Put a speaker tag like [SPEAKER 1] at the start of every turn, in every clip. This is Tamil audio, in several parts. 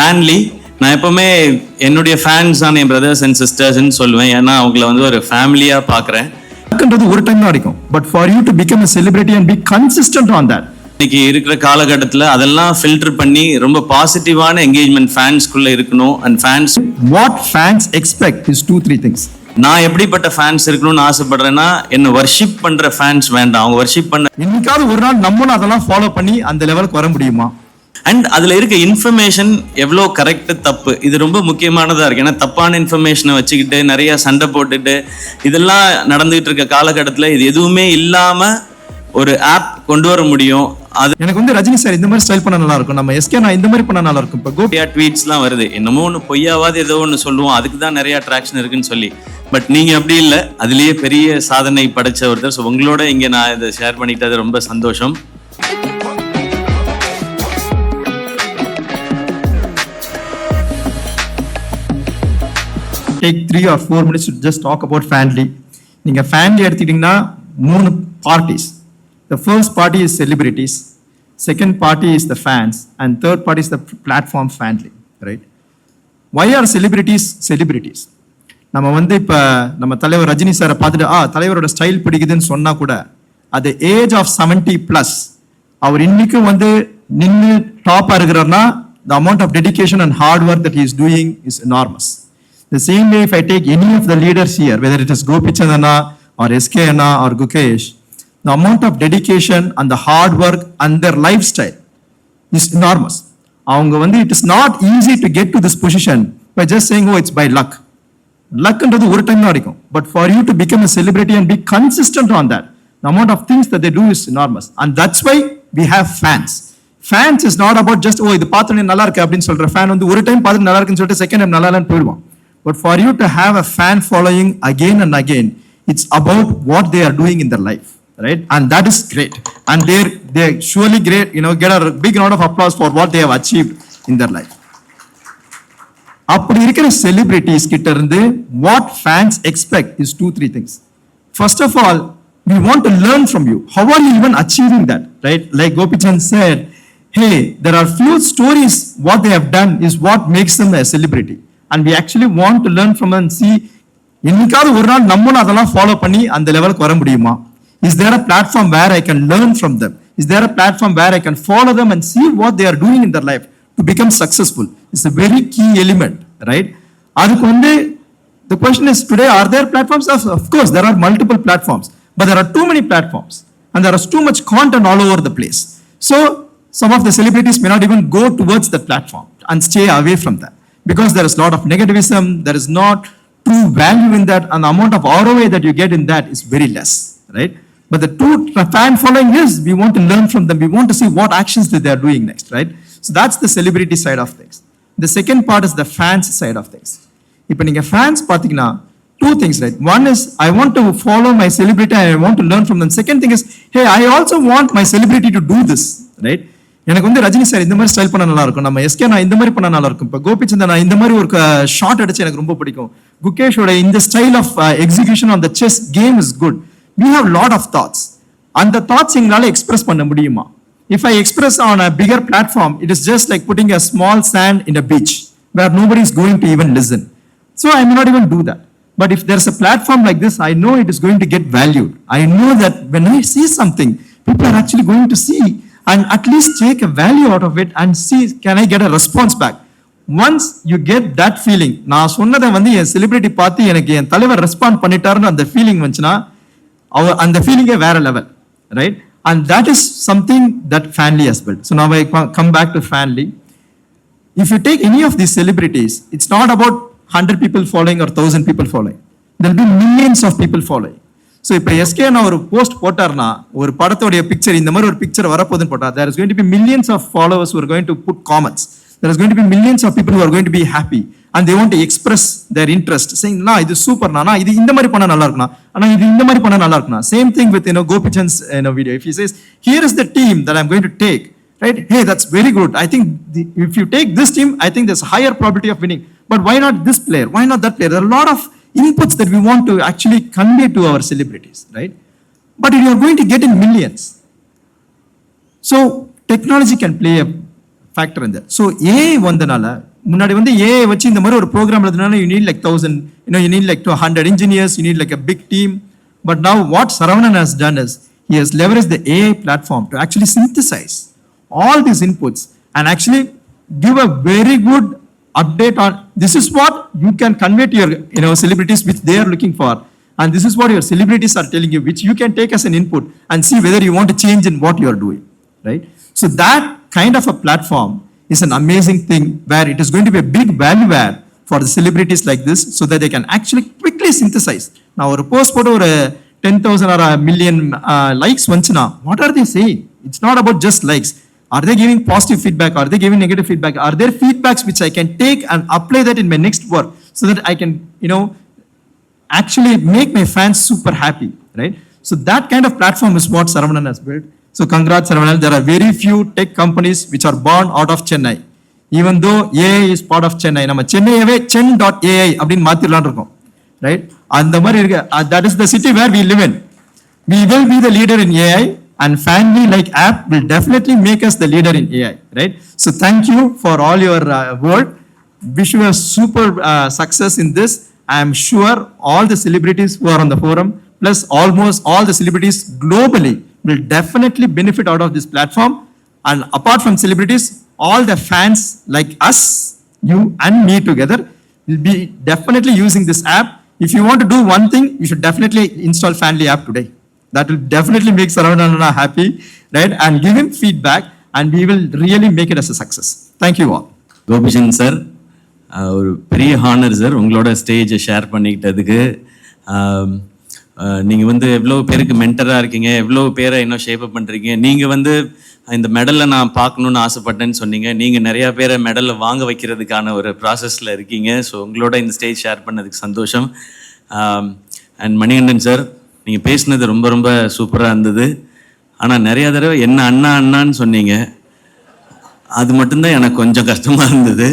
[SPEAKER 1] ஃபேன்லி. நான் எப்பவுமே என்னுடைய ஃபேன்ஸ் தான் என் பிரதர்ஸ் அண்ட் சிஸ்டர்ஸ்ன்னு சொல்லுவேன். ஏன்னா அவங்கள வந்து ஒரு ஃபேமிலியா பார்க்குறேன்.
[SPEAKER 2] ஒரு டைம் தான் அடிக்கும். But for you to become a celebrity and be consistent on that.
[SPEAKER 1] இன்னைக்கு இருக்கிற காலகட்டத்தில் அதெல்லாம் ஃபில்டர் பண்ணி ரொம்ப பாசிட்டிவான என்கேஜ்மெண்ட் ஃபேன்ஸ்குள்ள இருக்கணும். And fans
[SPEAKER 2] what fans expect is 2-3 things.
[SPEAKER 1] நான் எப்படிப்பட்ட ஃபேன்ஸ் இருக்கணும்னு ஆசைப்படுறேன்னா, என்ன வர்ஷிப் பண்ற ஃபேன்ஸ் வேண்டாம். அவங்க வர்ஷிப் பண்ண
[SPEAKER 2] இன்னைக்காவது ஒரு நாள் நம்மளும் அதெல்லாம் ஃபாலோ பண்ணி அந்த லெவலுக்கு வர முடியுமா?
[SPEAKER 1] அண்ட் அதுல இருக்க இன்ஃபர்மேஷன் எவ்வளோ கரெக்ட் தப்பு, இது ரொம்ப முக்கியமானதா இருக்கு. ஏன்னா தப்பான இன்ஃபர்மேஷனை வச்சுக்கிட்டு நிறைய சண்டை போட்டுட்டு இதெல்லாம் நடந்துகிட்டு இருக்க காலகட்டத்தில் இது எதுவுமே இல்லாம ஒரு ஆப் கொண்டு வர முடியும். அது
[SPEAKER 2] எனக்கு வந்து ரஜினி சார் இந்த மாதிரி ஸ்டைல் பண்ண நல்லா இருக்கும், நம்ம எஸ்கே நான் இந்த மாதிரி பண்ண நல்லா இருக்கும். இப்போ
[SPEAKER 1] கோபியா ட்வீட்ஸ்லாம் வருது, என்னமோ ஒன்று பொய்யாவது ஏதோ ஒன்று சொல்லுவோம், அதுக்கு தான் நிறைய அட்ராக்ஷன் இருக்குன்னு சொல்லி. பட் நீங்க அப்படி இல்லை, அதுலேயே பெரிய சாதனை படைச்ச ஒருத்தர். ஸோ உங்களோட இங்கே நான் இதை ஷேர் பண்ணிக்கிட்டது ரொம்ப சந்தோஷம்.
[SPEAKER 2] Take 3 or 4 minutes to just talk about family. நீங்க ஃபேமிலி எடுத்துக்கிட்டீங்கன்னா 3 parties. The first party is celebrities, second party is the fans, and third party is the platform family, right? Why are celebrities celebrities? நம்ம வந்து இப்ப நம்ம தலைவர் ரஜினி சாரை பார்த்துட்டு தலைவரோட ஸ்டைல் பிடிக்குதுன்னு சொன்னா கூட at the age of 70+, அவர் இன்னைக்கும் வந்து நின்று டாப்பா இருக்கிறார்னா the amount of dedication and hard work that he is doing is enormous. The same way, if I take any of the leaders here, whether it is Gopichandana or SK Anna or Gukesh, the amount of dedication and the hard work and their lifestyle is enormous. Avanga vandu it is not easy to get to this position by just saying, oh, it's by luck. Luck endradhu oru time adikum, but for you to become a celebrity and be consistent on that, the amount of things that they do is enormous. And that's why we have fans. Fans is not about just, oh, idu paathane nalla irukku appdin solra fan vandu oru time paathu nalla irukku solli second time nalla illan poiduvan. But for you to have a fan following again and again, it's about what they are doing in their life, right? And that is great. And they're surely great, get a big round of applause for what they have achieved in their life. அப்படி இருக்கிற celebrities கிட்ட இருந்து what fans expect is 2-3 things. First of all, we want to learn from you. How are you even achieving that, right? Like Gopichand said, hey, there are few stories, what they have done is what makes them a celebrity. And we actually want to learn from and see, இன்னைக்காவது ஒரு நாள் நம்மளும் அதெல்லாம் ஃபாலோ பண்ணி அந்த லெவலுக்கு வர முடியுமா? Is there a platform where I can learn from them? Is there a platform where I can follow them and see what they are doing in their life to become successful? It's a very key element, right? அதுக்கு வந்து the question is today, are there platforms? Of course, there are multiple platforms, but there are too many platforms and there is too much content all over the place. So some of the celebrities may not even go towards the platform and stay away from that, because there is a lot of negativism, there is not true value in that, and the amount of ROI that you get in that is very less, right? But the true fan following is, we want to learn from them, we want to see what actions that they are doing next, right? So that's the celebrity side of things. The second part is the fans side of things. இப்போ நீங்க fans பாத்தீங்கன்னா 2 things, right? One is, I want to follow my celebrity and I want to learn from them. Second thing is, hey, I also want my celebrity to do this, right? எனக்கு வந்து ரஜினி சார் இந்த மாதிரி ஸ்டைல் பண்ண நல்லா இருக்கும், நம்ம எஸ்கே நான் இந்த மாதிரி பண்ண நல்லா இருக்கும், இப்போ கோபிச்சந்தன் இந்த மாதிரி ஒரு ஷாட் அடிச்சு எனக்கு ரொம்ப பிடிக்கும், குகேஷோட இந்த style of execution on the chess game is good. We have lot of thoughts. அந்த தாட்ஸ் எங்களால எக்ஸ்பிரஸ் பண்ண முடியுமா? If I express on a bigger platform, it is just like putting a small sand in a beach where nobody is going to even listen. So I may not even do that. But if there's a platform like this, I know it is going to get valued. I know that when I see something, people are actually going to see and at least take a value out of it and see, can I get a response back? Once you get that feeling, நான் சொன்னதை வந்து என் செலிபிரிட்டி பார்த்து எனக்கு என் தலைவர் ரெஸ்பாண்ட் பண்ணிட்டாருன்னு அந்த ஃபீலிங் வந்துச்சுன்னா, அந்த ஃபீலிங்கே வேற level, right? And that is something that Fanly has built. So now I come back to Fanly. If you take any of these celebrities, it's not about 100 people following or 1000 people following. There'll be millions of people following. So இப்போ எஸ்கே நான் ஒரு போஸ்ட் போட்டார்னா, ஒரு படத்தோடைய பிக்சர் இந்த மாதிரி ஒரு பிக்சர் வரப்போதுன்னு போட்டா, there is going to be millions of followers who are going to put comments. There is going to be millions of people who are going to be happy and they want to express their interest, saying, "Na, இது சூப்பர் na, இது இந்த மாதிரி பண்ணா நல்லா இருக்குனா, ஆனா இது இந்த மாதிரி பண்ணா நல்லா இருக்குனா." Same thing with Gopichand's video. If he says, "Here is the team that I'm going to take," right? Hey, that's very good. I think if you take this team, I think there's a higher probability of winning. But why not this player? Why not that player? There are a lot of inputs that we want to actually convey to our celebrities, right? But you are going to get in millions. So technology can play a factor in that. So AI வந்தனால முன்னாடி வந்து ஏஐ வச்சு இந்த மாதிரி ஒரு ப்ரோக்ராம் எழுதுனா you need like 1000, you need like 200 engineers, you need like a big team. But now what Saravanan has done is he has leveraged the AI platform to actually synthesize all these inputs and actually give a very good update on this is what you can convey to your celebrities which they are looking for, and this is what your celebrities are telling you which you can take as an input and see whether you want to change in what you are doing, right? So that kind of a platform is an amazing thing where it is going to be a big value add for the celebrities like this so that they can actually quickly synthesize. Now ஒரு போஸ்ட் போட்டு ஒரு 10,000 or a million likes வந்துச்சுன்னா what are they saying? It's not about just likes. Are they giving positive feedback? Are they giving negative feedback? Are there feedbacks which I can take and apply that in my next work so that I can, actually make my fans super happy, right? So that kind of platform is what Saravanan has built. So congrats, Saravanan. There are very few tech companies which are born out of Chennai. Even though AI is part of Chennai, நம்ம சென்னையவே chen.ai அப்படின்னு மாத்திரலாம் இருக்கோம், right? அந்த மாதிரி இருக்கு. That is the city where we live in. We will be the leader in AI, and Fanly like app will definitely make us the leader in AI, right? So thank you for all your work. Wish you a super success in this. I am sure all the celebrities who are on the forum, plus almost all the celebrities globally, will definitely benefit out of this platform. And apart from celebrities, all the fans like us, you and me together, will be definitely using this app. If you want to do one thing, you should definitely install Fanly app today. That will definitely make Saravanan happy, right? And give him feedback, and we will really make it as a success. Thank you all.
[SPEAKER 1] Gopichand sir, ஒரு பெரிய ஹானர் சார் உங்களோட ஸ்டேஜை ஷேர் பண்ணிக்கிட்டதுக்கு. நீங்கள் வந்து எவ்வளோ பேருக்கு மென்டராக இருக்கீங்க, எவ்வளோ பேரை இன்னும் ஷேப்பப் பண்ணுறீங்க. நீங்கள் வந்து இந்த மெடலை நான் பார்க்கணுன்னு ஆசைப்பட்டேன்னு சொன்னீங்க. நீங்கள் நிறையா பேரை மெடலை வாங்க வைக்கிறதுக்கான ஒரு ப்ராசஸில் இருக்கீங்க. ஸோ உங்களோட இந்த ஸ்டேஜ் ஷேர் பண்ணதுக்கு சந்தோஷம். அண்ட் மணிகண்டன் சார், நீங்கள் பேசினது ரொம்ப ரொம்ப சூப்பராக இருந்தது. ஆனால் நிறையா தடவை என்ன அண்ணா அண்ணான்னு சொன்னீங்க. அது மட்டும்தான் எனக்கு கொஞ்சம் கஷ்டமாக இருந்தது.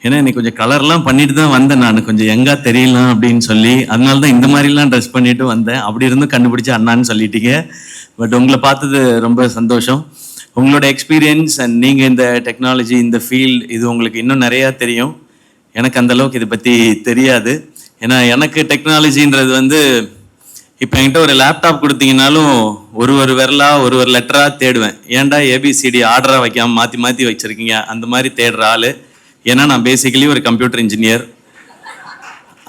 [SPEAKER 1] ஏன்னா எனக்கு கொஞ்சம் கலர்லாம் பண்ணிட்டு தான் வந்தேன், நான் கொஞ்சம் எங்கா தெரியலாம் அப்படின்னு சொல்லி. அதனால தான் இந்த மாதிரிலாம் ட்ரெஸ் பண்ணிட்டு வந்தேன். அப்படி இருந்தும் கண்டுபிடிச்சி அண்ணான்னு சொல்லிட்டீங்க. பட் உங்களை பார்த்தது ரொம்ப சந்தோஷம். உங்களோட எக்ஸ்பீரியன்ஸ் அண்ட் நீங்கள் இந்த டெக்னாலஜி, இந்த ஃபீல்டு, இது உங்களுக்கு இன்னும் நிறையா தெரியும். எனக்கு அந்தளவுக்கு இதை பற்றி தெரியாது. ஏன்னா எனக்கு டெக்னாலஜின்றது வந்து இப்போ என்கிட்ட ஒரு லேப்டாப் கொடுத்தீங்கன்னாலும் ஒரு விரலாக ஒரு லெட்டராக தேடுவேன். ஏன்டா ஏபிசிடி ஆர்டராக வைக்காமல் மாற்றி மாற்றி வச்சுருக்கீங்க அந்த மாதிரி தேடுற ஆள். ஏன்னா நான் பேசிக்கலி ஒரு கம்ப்யூட்டர் இன்ஜினியர்,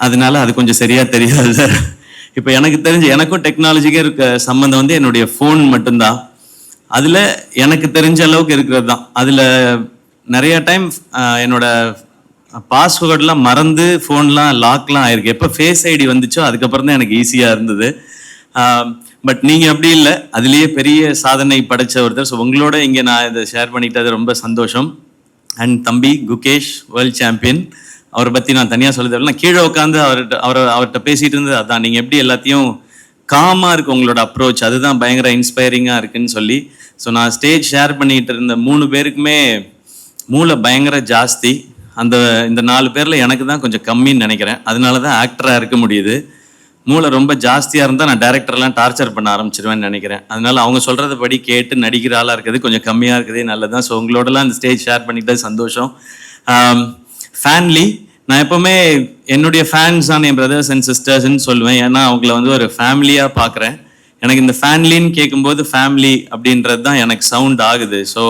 [SPEAKER 1] அதனால அது கொஞ்சம் சரியாக தெரியாது சார். இப்போ எனக்கு தெரிஞ்ச எனக்கும் டெக்னாலஜிக்கும் இருக்க சம்மந்தம் வந்து என்னுடைய ஃபோன் மட்டும்தான். அதில் எனக்கு தெரிஞ்ச அளவுக்கு இருக்கிறது தான். அதில் நிறைய டைம் என்னோட பாஸ்வேர்டெலாம் மறந்து ஃபோன்லாம் லாக்லாம் ஆயிருக்கு. எப்போ ஃபேஸ் ஐடி வந்துச்சோ அதுக்கப்புறம் தான் எனக்கு ஈஸியாக இருந்தது. பட் நீங்கள் அப்படி இல்லை, அதுலேயே பெரிய சாதனை படைச்ச ஒருத்தர். ஸோ உங்களோட இங்கே நான் இதை ஷேர் பண்ணிக்கிட்டது ரொம்ப சந்தோஷம். அண்ட் தம்பி குகேஷ், வேர்ல்ட் சாம்பியன், அவரை பற்றி நான் தனியாக சொல்ல தேவையில்லை. நான் கீழே உட்காந்து அவர்கிட்ட பேசிகிட்டு இருந்தது அதான். நீங்கள் எப்படி எல்லாத்தையும் காமாக இருக்குது உங்களோட அப்ரோச், அதுதான் பயங்கர இன்ஸ்பைரிங்காக இருக்குன்னு சொல்லி. ஸோ நான் ஸ்டேஜ் ஷேர் பண்ணிக்கிட்டு இருந்த 3 பேருக்குமே மூளை பயங்கர ஜாஸ்தி. இந்த 4 பேரில் எனக்கு தான் கொஞ்சம் கம்மின்னு நினைக்கிறேன். அதனால தான் ஆக்டராக இருக்க முடியுது. மூளை ரொம்ப ஜாஸ்தியாக இருந்தால் நான் டேரக்டர்லாம் டார்ச்சர் பண்ண ஆரம்பிச்சிருவேன்னு நினைக்கிறேன். அதனால அவங்க சொல்கிறத படி கேட்டு நடிக்கிற ஆளாக இருக்குது கொஞ்சம் கம்மியாக இருக்குதே நல்லதான். ஸோ உங்களோடலாம் அந்த ஸ்டேஜ் ஷேர் பண்ணிக்கிட்டது சந்தோஷம். ஃபேன்லி, நான் எப்போவுமே என்னுடைய ஃபேன்ஸான என் பிரதர்ஸ் அண்ட் சிஸ்டர்ஸ்ன்னு சொல்லுவேன். ஏன்னா அவங்கள வந்து ஒரு ஃபேமிலியாக பார்க்குறேன். எனக்கு இந்த ஃபேன்லின்னு கேட்கும்போது ஃபேமிலி அப்படின்றது தான் எனக்கு சவுண்ட் ஆகுது. ஸோ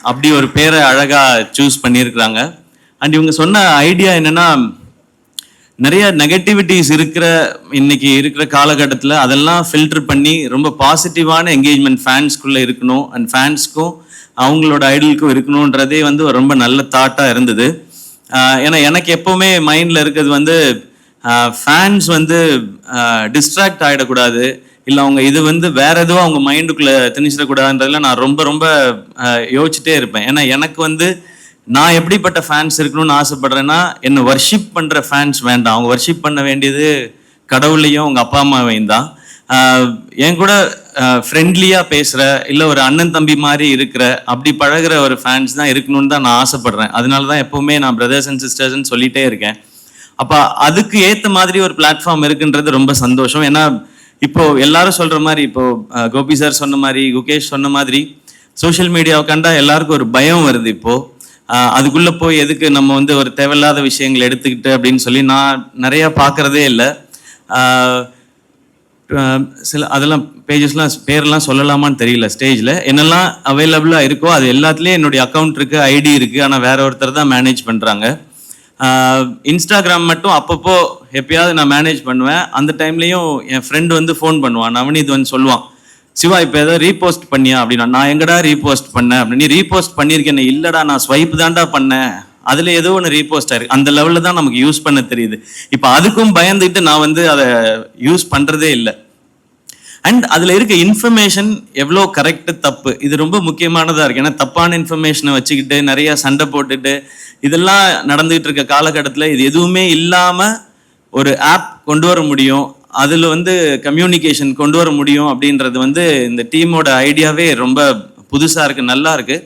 [SPEAKER 1] அப்படி ஒரு பேரை அழகாக சூஸ் பண்ணியிருக்கிறாங்க. அண்ட் இவங்க சொன்ன ஐடியா என்னென்னா, நிறைய நெகட்டிவிட்டிஸ் இன்னைக்கு இருக்கிற காலகட்டத்தில் அதெல்லாம் ஃபில்டர் பண்ணி ரொம்ப பாசிட்டிவான என்கேஜ்மெண்ட் ஃபேன்ஸ்குள்ளே இருக்கணும், அண்ட் ஃபேன்ஸ்க்கும் அவங்களோட ஐடலுக்கும் இருக்கணுன்றதே வந்து ரொம்ப நல்ல தாட்டாக இருந்தது. ஏன்னா எனக்கு எப்போவுமே மைண்டில் இருக்கிறது வந்து ஃபேன்ஸ் வந்து டிஸ்ட்ராக்ட் ஆகிடக்கூடாது, இல்லை அவங்க இது வந்து வேற எதுவும் அவங்க மைண்டுக்குள்ளே திணிச்சிடக்கூடாதுன்றதுல நான் ரொம்ப ரொம்ப யோசிச்சுட்டே இருப்பேன். ஏன்னா எனக்கு வந்து நான் எப்படிப்பட்ட ஃபேன்ஸ் இருக்கணும்னு ஆசைப்படுறேன்னா, என்னை வர்ஷிப் பண்ணுற ஃபேன்ஸ் வேண்டாம். அவங்க வர்ஷிப் பண்ண வேண்டியது கடவுளையும் அவங்க அப்பா அம்மாவையும் தான். என் கூட ஃப்ரெண்ட்லியாக பேசுகிற, இல்லை ஒரு அண்ணன் தம்பி மாதிரி இருக்கிற, அப்படி பழகிற ஒரு ஃபேன்ஸ் தான் இருக்கணும்னு தான் நான் ஆசைப்படுறேன். அதனால தான் எப்போவுமே நான் பிரதர்ஸ் அண்ட் சிஸ்டர்ஸ்ன்னு சொல்லிகிட்டே இருக்கேன். அப்போ அதுக்கு ஏற்ற மாதிரி ஒரு பிளாட்ஃபார்ம் இருக்குன்றது ரொம்ப சந்தோஷம். ஏன்னா இப்போ எல்லாரும் சொல்கிற மாதிரி, இப்போ கோபி சார் சொன்ன மாதிரி, குகேஷ் சொன்ன மாதிரி, சோஷியல் மீடியாவை கண்டா எல்லாருக்கும் ஒரு பயம் வருது. இப்போது அதுக்குள்ளே போய் எதுக்கு நம்ம வந்து ஒரு தேவையில்லாத விஷயங்களை எடுத்துக்கிட்டு அப்படின்னு சொல்லி நான் நிறையா பார்க்குறதே இல்லை. சில அதெல்லாம் பேஜஸ்லாம் பேர்லாம் சொல்லலாமான்னு தெரியல. ஸ்டேஜில் என்னெல்லாம் அவைலபிளாக இருக்கோ அது எல்லாத்துலேயும் என்னுடைய அக்கௌண்ட் இருக்குது, ஐடி இருக்குது. ஆனால் வேற ஒருத்தர் தான் மேனேஜ் பண்ணுறாங்க. இன்ஸ்டாகிராம் மட்டும் அப்பப்போ எப்பயாவது நான் மேனேஜ் பண்ணுவேன். அந்த டைம்லேயும் என் ஃப்ரெண்டு வந்து ஃபோன் பண்ணுவான், நவனீத் வந்து சொல்லுவான், சிவா இப்போ ஏதோ ரீபோஸ்ட் பண்ணியா அப்படின்னா. நான் எங்கடா ரீபோஸ்ட் பண்ணேன் அப்படின்னு. நீ ரீபோஸ்ட் பண்ணியிருக்கேன். இல்லைடா நான் ஸ்வைப் தான்டா பண்ணேன், அதில் ஏதோ ஒன்று ரீபோஸ்ட் ஆயிருக்கு. அந்த லெவலில் தான் நமக்கு யூஸ் பண்ண தெரியுது. இப்போ அதுக்கும் பயந்துட்டு நான் வந்து அதை யூஸ் பண்ணுறதே இல்லை. அண்ட் அதில் இருக்க இன்ஃபர்மேஷன் எவ்வளோ கரெக்டு தப்பு இது ரொம்ப முக்கியமானதாக இருக்குது. ஏன்னா தப்பான இன்ஃபர்மேஷனை வச்சுக்கிட்டு நிறையா சண்டை போட்டுட்டு இதெல்லாம் நடந்துகிட்டு இருக்க காலகட்டத்தில் இது எதுவுமே இல்லாமல் ஒரு ஆப் கொண்டு வர முடியும், அதில் வந்து கம்யூனிகேஷன் கொண்டு வர முடியும் அப்படின்றது வந்து இந்த டீமோட ஐடியாவே ரொம்ப புதுசாக இருக்குது, நல்லா இருக்குது,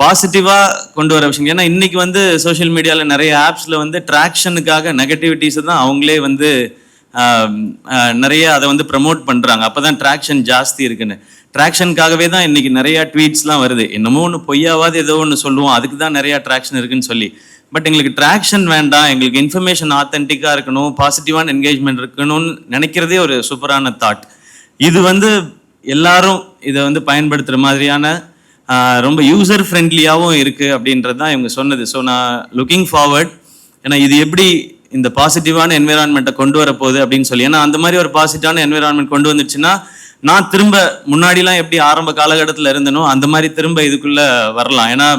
[SPEAKER 1] பாசிட்டிவாக கொண்டு வர விஷயம். ஏன்னா இன்னைக்கு வந்து சோஷியல் மீடியாவில் நிறைய ஆப்ஸில் வந்து ட்ராக்ஷனுக்காக நெகட்டிவிட்டிஸை தான் அவங்களே வந்து நிறைய அதை வந்து ப்ரமோட் பண்ணுறாங்க. அப்போ தான் ட்ராக்ஷன் ஜாஸ்தி இருக்குன்னு. ட்ராக்ஷனுக்காகவே தான் இன்னைக்கு நிறையா ட்வீட்ஸ்லாம் வருது. என்னமோ ஒன்று பொய்யாவது ஏதோ ஒன்று சொல்லுவோம், அதுக்கு தான் நிறையா ட்ராக்ஷன் இருக்குன்னு சொல்லி. பட் எங்களுக்கு ட்ராக்ஷன் வேண்டாம், எங்களுக்கு இன்ஃபர்மேஷன் ஆத்தென்டிக்காக இருக்கணும், பாசிட்டிவான என்கேஜ்மெண்ட் இருக்கணும்னு நினைக்கிறதே ஒரு சூப்பரான தாட். இது வந்து எல்லாரும் இதை வந்து பயன்படுத்துகிற மாதிரியான ரொம்ப யூசர் ஃப்ரெண்ட்லியாகவும் இருக்குது அப்படின்றது தான் இவங்க சொன்னது. ஸோ நான் லுக்கிங் ஃபார்வர்ட், ஏன்னா இது எப்படி இந்த பாசிட்டிவான என்விரான்மெண்ட்டை கொண்டு வர போகுது அப்படின்னு சொல்லி. ஏன்னா அந்த மாதிரி ஒரு பாசிட்டிவான என்விரான்மெண்ட் கொண்டு வந்துச்சுன்னா நான் திரும்ப முன்னாடிலாம் எப்படி ஆரம்ப காலகட்டத்தில் இருந்தனோ அந்த மாதிரி திரும்ப இதுக்குள்ளே வரலாம். ஏன்னா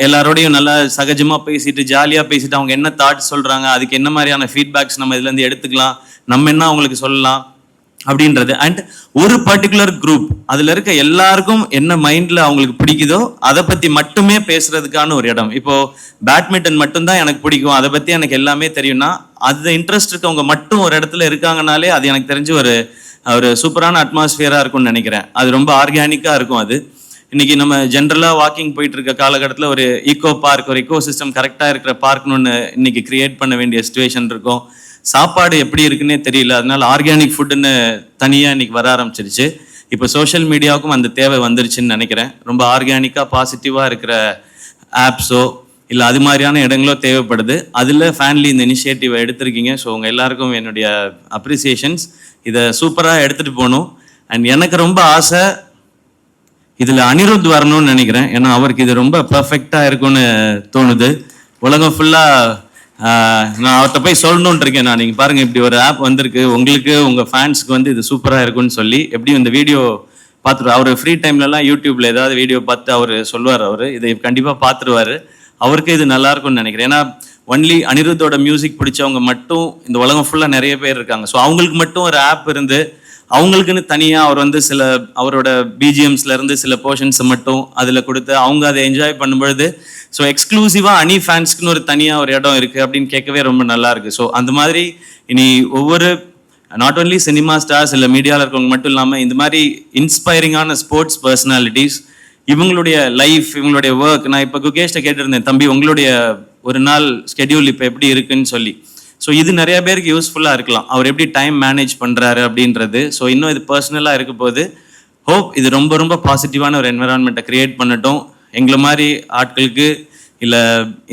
[SPEAKER 1] எல்லாரோடையும் நல்லா சகஜமாக பேசிட்டு ஜாலியாக பேசிட்டு அவங்க என்ன தாட் சொல்கிறாங்க, அதுக்கு என்ன மாதிரியான ஃபீட்பேக்ஸ் நம்ம இதுலேருந்து எடுத்துக்கலாம், நம்ம என்ன அவங்களுக்கு சொல்லலாம் அப்படின்றது. அண்ட் ஒரு பர்டிகுலர் குரூப் அதில் இருக்க எல்லாருக்கும் என்ன மைண்டில் அவங்களுக்கு பிடிக்குதோ அதை பற்றி மட்டுமே பேசுறதுக்கான ஒரு இடம். இப்போது பேட்மிண்டன் மட்டும்தான் எனக்கு பிடிக்கும், அதை பற்றி எனக்கு எல்லாமே தெரியும்னா அது இன்ட்ரெஸ்ட் இருக்கவங்க மட்டும் ஒரு இடத்துல இருக்காங்கனாலே அது எனக்கு தெரிஞ்சு ஒரு ஒரு சூப்பரான அட்மாஸ்பியராக இருக்கும்னு நினைக்கிறேன். அது ரொம்ப ஆர்கானிக்காக இருக்கும். அது இன்னைக்கு நம்ம ஜென்ரலாக வாக்கிங் போயிட்டு இருக்க காலகட்டத்தில் ஒரு ஈகோ பார்க், ஒரு ஈகோ சிஸ்டம் கரெக்டாக இருக்கிற பார்க்னு ஒன்று இன்னைக்கு கிரியேட் பண்ண வேண்டிய சிச்சுவேஷன் இருக்கும். சாப்பாடு எப்படி இருக்குன்னே தெரியல, அதனால ஆர்கானிக் ஃபுட்டுன்னு தனியாக இன்னைக்கு வர ஆரம்பிச்சிருச்சு. இப்போ சோஷியல் மீடியாவுக்கும் அந்த தேவை வந்துருச்சுன்னு நினைக்கிறேன். ரொம்ப ஆர்கானிக்காக பாசிட்டிவாக இருக்கிற ஆப்ஸோ இல்லை அது மாதிரியான இடங்களோ தேவைப்படுது. அதில் ஃபேன்லி இந்த இனிஷியேட்டிவை எடுத்திருக்கீங்க. ஸோ உங்கள் எல்லாருக்கும் என்னுடைய அப்ரிசியேஷன்ஸ். இதை சூப்பராக எடுத்துகிட்டு போகணும். அண்ட் எனக்கு ரொம்ப ஆசை இதில் அனிருத் வரணும்னு நினைக்கிறேன். ஏன்னா அவருக்கு இது ரொம்ப பர்ஃபெக்டாக இருக்கும்னு தோணுது. உலகம் ஃபுல்லாக நான் அவர்கிட்ட போய் சொல்லணுன்ட்டு இருக்கேன். நான் நீங்கள் பாருங்கள், இப்படி ஒரு ஆப் வந்திருக்கு, உங்களுக்கு உங்கள் ஃபேன்ஸுக்கு வந்து இது சூப்பராக இருக்குன்னு சொல்லி எப்படியும் இந்த வீடியோ பார்த்துருவார். அவர் ஃப்ரீ டைம்லலாம் யூடியூப்பில் ஏதாவது வீடியோ பார்த்து அவர் சொல்லுவார், அவர் இதை கண்டிப்பாக பார்த்துருவார். அவருக்கு இது நல்லா இருக்கும்னு நினைக்கிறேன். ஏன்னா ஒன்லி அனிருத்தோட மியூசிக் பிடிச்சவங்க மட்டும் இந்த உலகம் ஃபுல்லாக நிறைய பேர் இருக்காங்க. ஸோ அவங்களுக்கு மட்டும் ஒரு ஆப் இருந்து அவங்களுக்குன்னு தனியாக அவர் வந்து சில அவரோட பிஜிஎம்ஸ்லேருந்து சில போர்ஷன்ஸை மட்டும் அதில் கொடுத்து அவங்க அதை என்ஜாய் பண்ணும்பொழுது ஸோ எக்ஸ்க்ளூசிவாக அனி ஃபேன்ஸ்க்குன்னு ஒரு தனியாக ஒரு இடம் இருக்குது அப்படின்னு கேட்கவே ரொம்ப நல்லா இருக்குது. ஸோ அந்த மாதிரி இனி ஒவ்வொரு நாட் ஓன்லி சினிமா ஸ்டார்ஸ் இல்லை மீடியாவில் இருக்கவங்க மட்டும் இல்லாமல் இந்த மாதிரி இன்ஸ்பைரிங்கான ஸ்போர்ட்ஸ் பர்சனாலிட்டிஸ் இவங்களுடைய லைஃப், இவங்களுடைய ஒர்க். நான் இப்போ குகேஷ்ட கேட்டிருந்தேன், தம்பி உங்களுடைய ஒரு நாள் ஸ்கெடியூல் இப்போ எப்படி இருக்குன்னு சொல்லி. ஸோ இது நிறைய பேருக்கு யூஸ்ஃபுல்லாக இருக்கலாம், அவர் எப்படி டைம் மேனேஜ் பண்ணுறாரு அப்படின்றது. ஸோ இன்னும் இது பர்சனலாக இருக்க போது ஹோப் இது ரொம்ப ரொம்ப பாசிட்டிவான ஒரு என்விரான்மெண்ட்டை க்ரியேட் பண்ணட்டும். எங்களை மாதிரி ஆட்களுக்கு இல்லை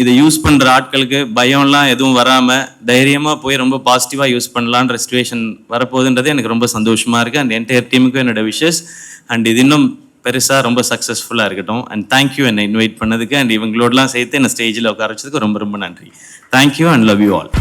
[SPEAKER 1] இதை யூஸ் பண்ணுற ஆட்களுக்கு பயம்லாம் எதுவும் வராமல் தைரியமாக போய் ரொம்ப பாசிட்டிவாக யூஸ் பண்ணலான்ற சிச்சுவேஷன் வரப்போகுதுன்றது எனக்கு ரொம்ப சந்தோஷமாக இருக்குது. அண்ட் என்டையர் டீமுக்கும் என்னோட விஷஸ். அண்ட் இது இன்னும் பெருசாக ரொம்ப சக்ஸஸ்ஃபுல்லாக இருக்கட்டும். அண்ட் தேங்க்யூ என்னை இன்வைட் பண்ணதுக்கு. அண்ட் இவங்களோடலாம் சேர்த்து என்னை ஸ்டேஜில் உட்கார வச்சதுக்கு ரொம்ப ரொம்ப நன்றி. Thank you and love you all.